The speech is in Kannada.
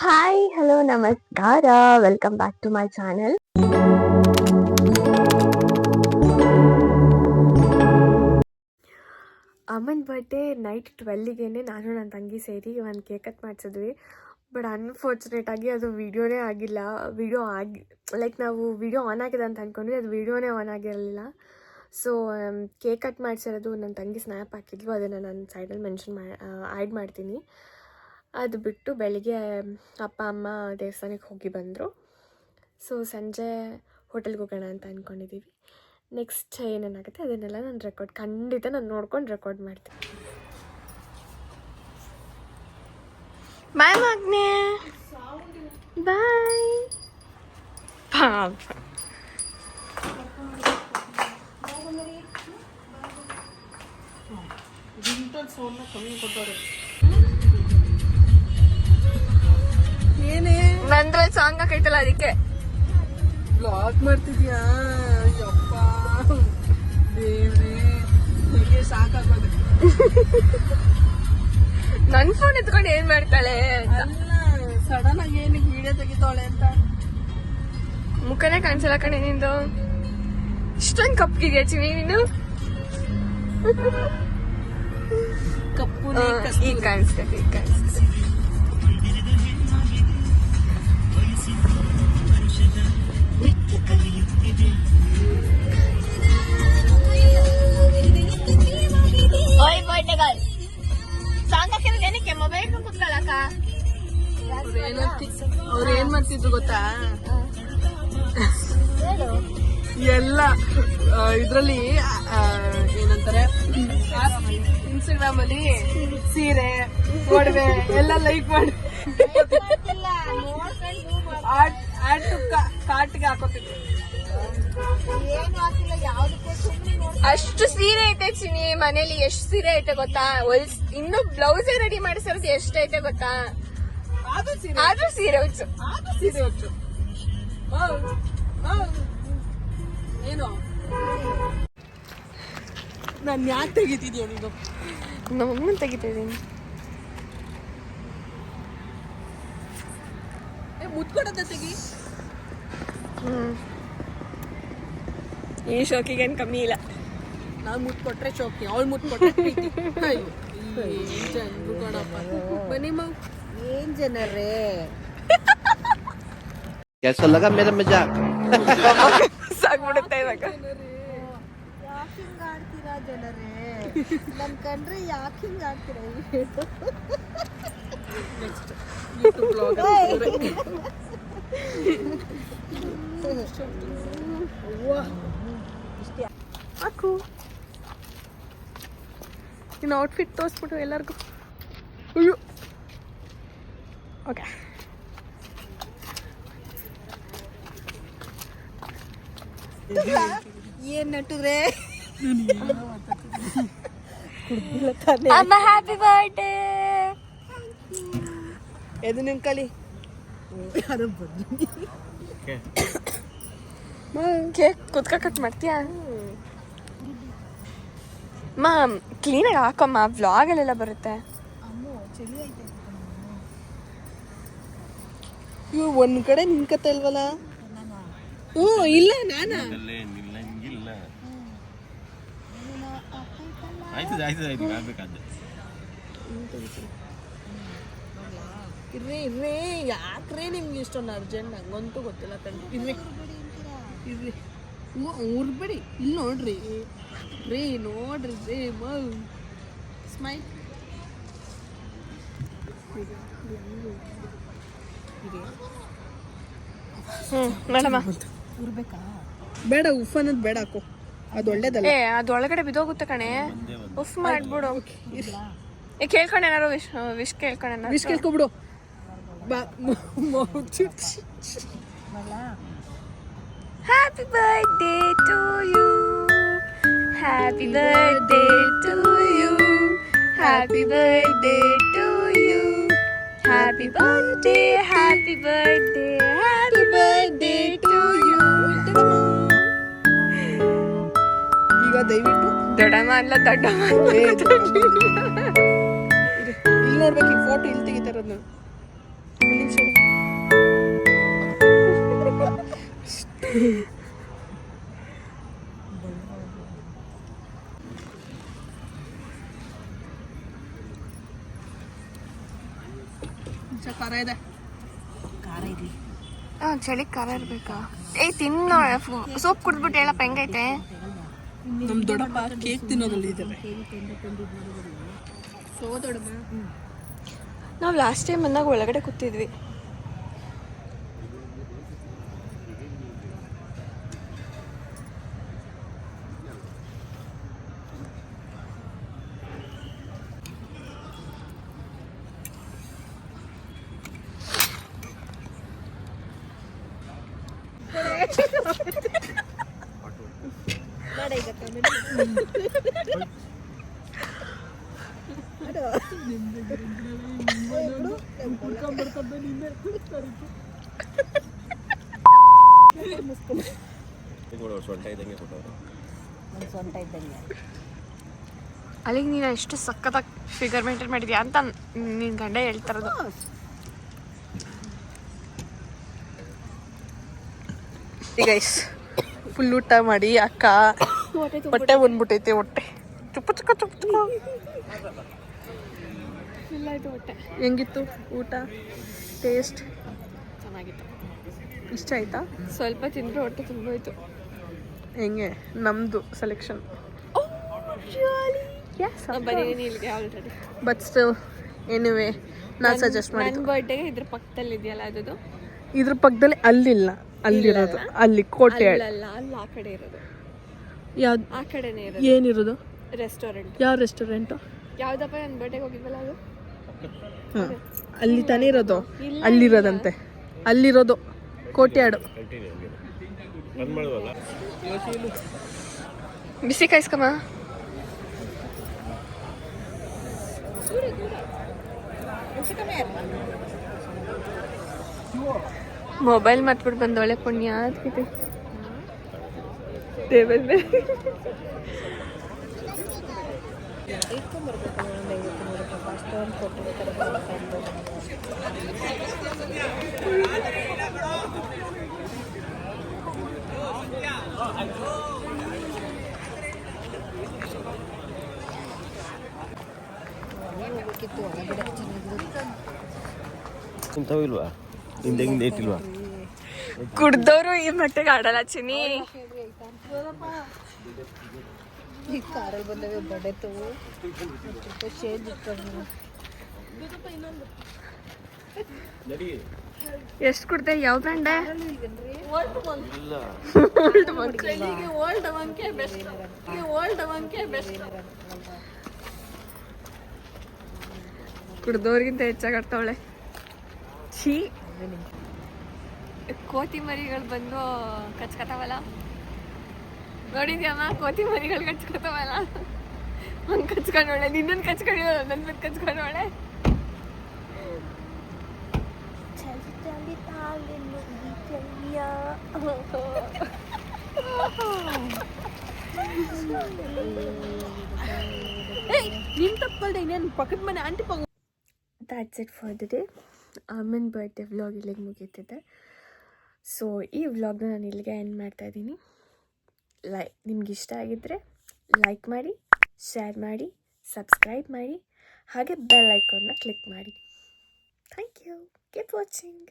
ಹಾಯ್ ಹಲೋ ನಮಸ್ಕಾರ, welcome back to my channel. ಅಮ್ಮನ ಬರ್ಡೇ ನೈಟ್ 12ಗೆ ನಾನು ನನ್ನ ತಂಗಿ ಸೇರಿ ಒಂದು ಕೇಕ್ ಕಟ್ ಮಾಡಿಸಿದ್ವಿ. ಬಟ್ ಅನ್ಫಾರ್ಚುನೇಟ್ ಆಗಿ ಅದು ವೀಡಿಯೋನೇ ಆಗಿಲ್ಲ. ನಾವು ವೀಡಿಯೋ ಆನ್ ಆಗಿದೆ ಅಂತ ಅಂದ್ಕೊಂಡ್ವಿ, ಅದು ವೀಡಿಯೋನೇ ಆನ್ ಆಗಿರಲಿಲ್ಲ. ಸೊ ಕೇಕ್ ಕಟ್ ಮಾಡಿಸಿರೋದು ನನ್ನ ತಂಗಿ ಸ್ನ್ಯಾಪ್ ಹಾಕಿದ್ಲು, ಅದನ್ನು ನಾನು ಸೈಡಲ್ಲಿ ಆ್ಯಡ್ ಮಾಡ್ತೀನಿ. ಅದು ಬಿಟ್ಟು ಬೆಳಿಗ್ಗೆ ಅಪ್ಪ ಅಮ್ಮ ದೇವಸ್ಥಾನಕ್ಕೆ ಹೋಗಿ ಬಂದರು. ಸೊ ಸಂಜೆ ಹೋಟೆಲ್ಗೆ ಹೋಗೋಣ ಅಂತ ಅಂದ್ಕೊಂಡಿದ್ದೀವಿ. ನೆಕ್ಸ್ಟ್ ಏನೇನಾಗುತ್ತೆ ಅದನ್ನೆಲ್ಲ ನಾನು ಖಂಡಿತ ನೋಡ್ಕೊಂಡು ರೆಕಾರ್ಡ್ ಮಾಡ್ತೀನಿ. ಬಾಯ್ ಮಗ್ನೆ, ಬಾಯ್. ನಂದ್ರಲ್ಲಿ ಸಾಂಗ್ ಹಾಕೈತಲ್ಲ ಅದಕ್ಕೆ ಬ್ಲಾಗ್ ಮಾಡ್ತಿದ್ಯಾ? ಯಪ್ಪ ದೇವ್ರೇ, ಹೀಗೆ ಸಾಕಾಗೋದು. ನನ್ ಫೋನ್ ಎತ್ಕೊಂಡು ಏನ್ ಮಾಡ್ತಾಳೆ ಅಂತ. ಸಡನ್ ಆಗಿ ಏನಕ್ಕೆ ವಿಡಿಯೋ ತೆಗಿತಾಳೆ ಅಂತ ಮುಖನೇ ಕಾಣಿಸಲ್ಲ ಕಣೆ ನಿಂದು. ಇಷ್ಟೊಂದು ಕಪ್ಪಿಗೆ ಚಿನಿ ನೀನು. ಕಪ್ಪು ಈಗ ಕಾಣಿಸ್ತದೆ, ಈಗ ಕಾಣಿಸ್ತದೆ. ಓಯ್ ಬರ್ಡೇ ಗರ್ಲ್ ಸಾಂಗ್ ಹಾಕಿದ್ರೆ ಏನಕ್ಕೆ ಮೊಬೈಲ್ ಕುತ್ಕೊಳ್ಳಕ್ಕ? ಅವ್ರು ಏನ್ ಮಾಡ್ತಿದ್ರು ಗೊತ್ತಾ? ಎಲ್ಲ ಇದ್ರಲ್ಲಿ ಏನಂತಾರೆ, ಇನ್ಸ್ಟಾಗ್ರಾಮ್ ಅಲ್ಲಿ ಸೀರೆ ಒಡವೆ ಎಲ್ಲ ಲೈಕ್ ಮಾಡಿ ಕಾರ್ಟ್ಗೆ ಹಾಕೋತಿದ್ರು. ಅಷ್ಟು ಸೀರೆ ಐತೆ ಚಿನಿ ಮನೇಲಿ. ಎಷ್ಟು ಸೀರೆ ಐತೆ ಗೊತ್ತಾ? ಇನ್ನು ಬ್ಲೌಸೇ ರೆಡಿ ಮಾಡಿಸಿರೋದು ಎಷ್ಟೈತೆ ಗೊತ್ತಾ? ಆದ್ರೂ ಸೀರೆ ಹುಚ್ಚು. ಏನು ನಾನು ಯಾಕೆ ತೆಗಿತಿದ್ಯಾ ನೀನು? ನಮ್ಮನ್ನ ತೆಗಿತಾ ಇದ್ದೀನಿ. ಮುತ್ಕೊಡೋದ ತೆಗಿ. ಈ ಶೋಕಿಗೇನು ಕಮ್ಮಿ ಇಲ್ಲ. ನಾನ್ ಮುತ್ ಕೊಟ್ರೆ ಶೋಕಿ, ಅವಳು ಮುತ್ ಕೊಟ್ರೆ ಪ್ರೀತಿ. ಬನ್ನಿ ಮಾವ್. ಏನ್ ಜನರೇ, कैसा लगा मेरा मजाक? ಸಾಕ್ಬಿಡುತ್ತೆ ಇವಾಗ. ಯಾಕೆ ಹಿಂಗ ಆಡ್ತೀರಾ ಜನರೇ? ನನ್ ಕಂಡ್ರೆ ಯಾಕೆ ಹಿಂಗ ಆಡ್ತೀರಾ? ನೆಕ್ಸ್ಟ್ ಯೂಟ್ಯೂಬ್ ಬ್ಲಾಗ್ ಹಾಕು. ನಿನ್ನ ಔಟ್ಫಿಟ್ ತೋರಿಸ್ಬಿಟ್ಟು ಎಲ್ಲರಿಗೂ. ಅಯ್ಯೋ ಓಕೆ. ಏನ್ ನಟುದ್ರೆ? ಅಮ್ಮ ಹ್ಯಾಪಿ ಬರ್ಡೇ. ಎದು ನಿನ್ ಕಲಿ ಕೇಕ್ ಕುತ್ಕ ಕಟ್ ಮಾಡ್ತೀಯಾ? ಮಾ ಕ್ಲೀನಾಗಿ ಹಾಕಮ್ಮ, ವ್ಲಾಗಲ್ಲೆಲ್ಲ ಬರುತ್ತೆ. ಇವ್ ಒಂದ್ ಕಡೆ ನಿನ್ಕತ್ತ ಇಲ್ವಲ್ಲ? ಇಲ್ಲ ನಾನ ಇರ್ರಿ ಯಾಕ್ರೆ ನಿಮ್ಗೆ ಇಷ್ಟೊಂದು ಅರ್ಜೆಂಟ್? ನಂಗಂತೂ ಗೊತ್ತಿಲ್ಲ ಕಣ್ರಿ. ಇರ್ರಿ ಉರ್ಬೇಡಿ. ಇಲ್ಲಿ ನೋಡ್ರಿ ರೀ, ನೋಡ್ರಿ ರೀ ಸ್ಮೈಲ್. ಮೇಡಮ ಉರ್ಬೇಕಾ? ಬೇಡ, ಉಫ್ ಅನ್ನೋದು ಬೇಡ, ಹಾಕೋ. ಅದು ಒಳ್ಳೇದಲ್ಲ. ಅದು ಒಳಗಡೆ ಬಿದ್ದೋಗುತ್ತೆ ಕಣೆ. ಉಫ್ ಮಾಡ್ಬಿಡು. ಕೇಳ್ಕೊಂಡೆ ಏನಾರು ವಿಶ್ ಕೇಳ್ಕೊಂಡೆ. ವಿಶ್ ಕೇಳ್ಕೊಬಿಡು. Happy birthday to you, happy birthday to you, happy birthday to you, happy birthday, happy birthday, happy birthday to you. ಈಗ ದಯವಿಟ್ಟು ದೊಡ್ಡಮ್ಮ ಅಲ್ಲ ದೊಡ್ಡಮ್ಮ. ಇಲ್ಲಿ ನೋಡ್ಬೇಕು, ಈ ಫೋಟೋ ಇಲ್ಲಿ ತೆಗಿತಾರದ್ ನಾನು. ಖಾರ ಇದೆ, ಖಾರ ಇರಲಿ. ಹಾಂ ಚಳಿ ಖಾರ ಇರಬೇಕಾ? ತಿನ್ನೋ ಸೋಪ್ ಕುಡ್ದ್ಬಿಟ್ಟು ಹೇಳಪ್ಪ ಹೆಂಗೈತೆ. ನಮ್ಮ ದೊಡ್ಡಪ್ಪ ಕೇಕ್ ತಿನ್ನೋದ್ರಲ್ಲಿ ಇದ್ದಾರೆ. ನಾವು ಲಾಸ್ಟ್ ಟೈಮ್ ಬಂದಾಗ ಒಳಗಡೆ ಕೂತಿದ್ವಿ. ಅಲ್ಲಿಗೆ ನೀನು ಎಷ್ಟು ಸಖತ್ತಾಗಿ ಫಿಗರ್ ಮೇಂಟೈನ್ ಮಾಡಿದ್ಯಾ ಅಂತ ನಿನ್ನ ಗಂಡ ಹೇಳ್ತಾರದು. ಗೈಸ್ ಫುಲ್ ಊಟ ಮಾಡಿ ಅಕ್ಕ ಹೊಟ್ಟೆ ಬಂದ್ಬಿಟ್ಟೈತೆ. ಹೊಟ್ಟೆ ಚುಪ್ಪು ಚುಕ್ಕ ಚುಪ್ಪು ಚುಕ್ಕ. ಇಲ್ಲಾಯ್ತು ಹೊಟ್ಟೆ. ಹೆಂಗಿತ್ತು ಊಟ? ಟೇಸ್ಟ್ ಚೆನ್ನಾಗಿತ್ತು. ಇಷ್ಟ ಆಯ್ತಾ? ಸ್ವಲ್ಪ ತಿಂದರೆ ಹೊಟ್ಟೆ ತುಂಬೋಯ್ತು. ಹೆಂಗೆ ನಮ್ಮದು ಸೆಲೆಕ್ಷನ್? ಬಂದಿದ್ದೀನಿ ಇಲ್ಲಿಗೆ ಆಲ್ರೆಡಿ. ಬಟ್ ಸ್ಟಿಲ್ ಎನಿವೇ ನಾನು ಸಜೆಸ್ಟ್ ಮಾಡಿ. ನನ್ನ ಬರ್ಡೇಗೆ ಇದ್ರ ಪಕ್ಕದಲ್ಲಿ ಇದೆಯಲ್ಲ ಅದು. ಇದ್ರ ಪಕ್ಕದಲ್ಲಿ ಅಲ್ಲಿಲ್ಲ, ಅಲ್ಲಿರೋದು ಅಲ್ಲಿ ಕೋಟೆ. ಅಲ್ಲ ಅಲ್ಲಿ ಆ ಕಡೆ ಇರೋದು. ಯಾವ್ದು? ಆ ಕಡೆನೇ ಇರೋದು. ಏನಿರೋದು? ರೆಸ್ಟೋರೆಂಟ್. ಯಾವ ರೆಸ್ಟೋರೆಂಟು? ಯಾವ್ದಪ್ಪ ನನ್ನ ಬರ್ಡೇಗೆ ಹೋಗಿದ್ವಲ್ಲ ಅದು? ಹಾಂ ಅಲ್ಲಿ ತಾನೇ ಇರೋದು. ಅಲ್ಲಿರೋದಂತೆ, ಅಲ್ಲಿರೋದು ಕೋಟೆಯಾಡು. ಬಿಸಿ ಕಾಯಿಸ್ಕಮ್ಮ. ಮೊಬೈಲ್ ಮತ್ಬಿಟ್ಟು ಬಂದೊಳ್ಳೆ ಪುಣ್ಯ ಅದಕ್ಕೆ ಟೇಬಲ್ ಮೇಲೆ. ಇಂಥವಿಲ್ವಾ? ಹಿಂದೆ ಇಟ್ಟಿಲ್ವಾ? ಕುಡ್ದವ್ರು ಈ ಮಟ್ಟಿಗೆ ಆಡಲ್ಲ ಚಿನ್ನಿ. ಈ ಕಾರಲ್ಲಿ ಬಂದವೆ ಬಡೆತು ಶೇಡ್ ಇಟ್ಕೊಂಡು. ಎಷ್ಟು ಕುಡ್ದೆ? ಯಾವ ಬ್ರ್ಯಾಂಡೆ? ಕುಡ್ದವ್ರಿಗಿಂತ ಹೆಚ್ಚಾಗಿ ಆಡ್ತಾವಳೆ. ಛೀ, ಕೋತಿ ಮರಿಗಳು ಬಂದು ಕಚ್ಕತಾವಲ್ಲ, ನೋಡಿದ್ಯಮ್ಮ? ಕೋತಿ ಮರಿಗಳು ಕಚ್ಕೊತಾವಲ್ಲ, ಹಂಗೆ ಕಚ್ಕೊಂಡೋಳೆ. ನಿನ್ನನ್ನು ಕಚ್ಕೊಂಡಿಲ್ಲ, ನನ್ನ ಬಂದು ಕಚ್ಕೊಂಡೋಳೆ. ನೀನು ತಪ್ಪಲ್ದೆ ಇನ್ನೇನು ಪಕ್ಕದ ಮನೆ ಆಂಟಿ ಪಕ್ಕ. That's it for the day. ಅಮ್ಮನ ಬರ್ಡೇ ವ್ಲಾಗ್ ಇಲ್ಲಿಗೆ ಮುಗೀತಿದೆ. ಸೊ ಈ ವ್ಲಾಗ್ನ ನಾನು ಇಲ್ಲಿಗೆ ಎಂಡ್ ಮಾಡ್ತಾಯಿದ್ದೀನಿ. ನಿಮ್ಗೆ ಇಷ್ಟ ಆಗಿದ್ದರೆ ಲೈಕ್ ಮಾಡಿ, ಶೇರ್ ಮಾಡಿ, ಸಬ್ಸ್ಕ್ರೈಬ್ ಮಾಡಿ, ಹಾಗೆ ಬೆಲ್ ಐಕಾನ್ನ ಕ್ಲಿಕ್ ಮಾಡಿ. Thank you. Keep watching.